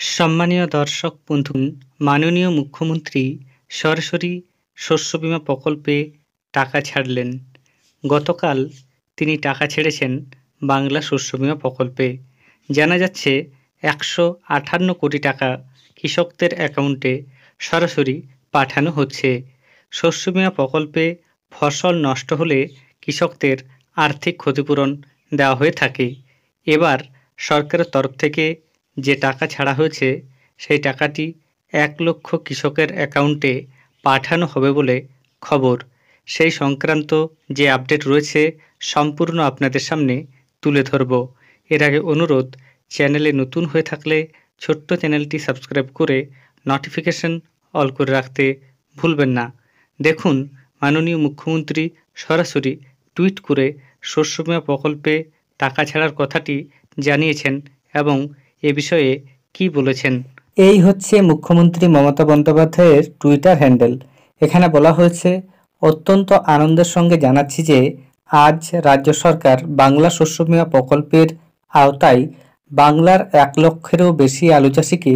সম্মানীয় দর্শক বন্ধুগণ, মাননীয় মুখ্যমন্ত্রী সরাসরি শস্য বীমা প্রকল্পে টাকা ছাড়লেন। গতকাল তিনি টাকা ছেড়েছেন বাংলা শস্য বীমা প্রকল্পে। জানা যাচ্ছে 158 কোটি টাকা কৃষকদের অ্যাকাউন্টে সরাসরি পাঠানো হচ্ছে। শস্য বীমা প্রকল্পে ফসল নষ্ট হলে কৃষকদের আর্থিক ক্ষতিপূরণ দেওয়া হয়ে থাকে। এবার সরকারের তরফ থেকে যে টাকা ছাড়া হয়েছে সেই টাকাটি 1 লক্ষ কৃষকের অ্যাকাউন্টে পাঠানো হবে বলে খবর। সেই সংক্রান্ত যে আপডেট রয়েছে সম্পূর্ণ আপনাদের সামনে তুলে ধরব। এর আগে অনুরোধ, চ্যানেলে নতুন হয়ে থাকলে ছোট্ট চ্যানেলটি সাবস্ক্রাইব করে নোটিফিকেশন অল করে রাখতে ভুলবেন না। দেখুন, মাননীয় মুখ্যমন্ত্রী সরাসরি টুইট করে শস্য বীমা প্রকল্পে টাকা ছাড়ার কথাটি জানিয়েছেন এবং এ বিষয়ে কি বলেছেন। এই হচ্ছে মুখ্যমন্ত্রী মমতা বন্দ্যোপাধ্যায়ের টুইটার হ্যান্ডেল। এখানে বলা হয়েছে, অত্যন্ত আনন্দের সঙ্গে জানাচ্ছি যে আজ রাজ্য সরকার বাংলা শস্য বীমা প্রকল্পের আওতায় বাংলার 1 লক্ষেরও বেশি আলু চাষিকে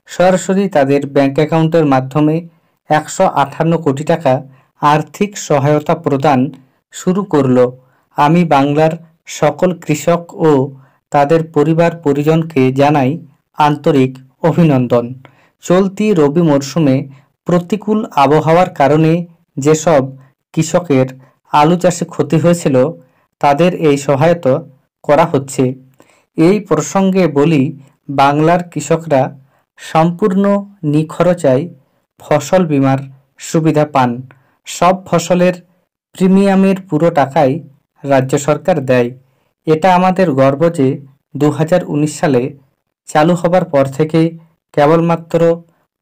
সরাসরি তাদের ব্যাংক অ্যাকাউন্টের মাধ্যমে 158 কোটি টাকা আর্থিক সহায়তা প্রদান শুরু করল। আমি বাংলার সকল কৃষক ও তাদের পরিবার পরিজনকে জানাই আন্তরিক অভিনন্দন। চলতি রবি মরশুমে প্রতিকূল আবহাওয়ার কারণে যেসব কৃষকের আলু চাষে ক্ষতি হয়েছিল তাদের এই সহায়তা করা হচ্ছে। এই প্রসঙ্গে বলি, বাংলার কৃষকরা সম্পূর্ণ নিখরচায় ফসল বীমার সুবিধা পান। সব ফসলের প্রিমিয়ামের পুরো টাকাই রাজ্য সরকার দেয়। এটা আমাদের গর্ব যে 2019 সালে চালু হবার পর থেকে কেবলমাত্র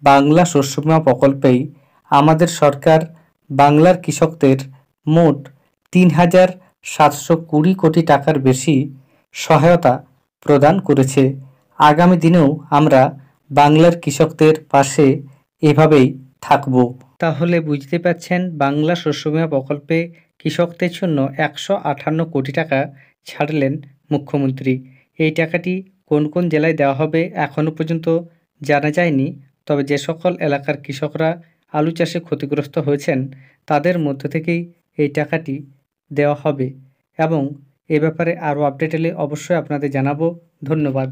বাংলা শস্য বীমা প্রকল্পেই আমাদের সরকার বাংলার কৃষকদের মোট 3,720 কোটি টাকার বেশি সহায়তা প্রদান করেছে। আগামী দিনেও আমরা বাংলার কৃষকদের পাশে এভাবেই থাকব। তাহলে বুঝতে পারছেন, বাংলা শস্য বীমা প্রকল্পে কৃষকদের জন্য 158 কোটি টাকা ছাড়লেন মুখ্যমন্ত্রী। এই টাকাটি কোন কোন জেলায় দেওয়া হবে এখনও পর্যন্ত জানা যায়নি। তবে যে সকল এলাকার কৃষকরা আলু চাষে ক্ষতিগ্রস্ত হয়েছেন তাদের মধ্য থেকেই এই টাকাটি দেওয়া হবে এবং এ ব্যাপারে আরও আপডেট এলে অবশ্যই আপনাদের জানাবো। ধন্যবাদ।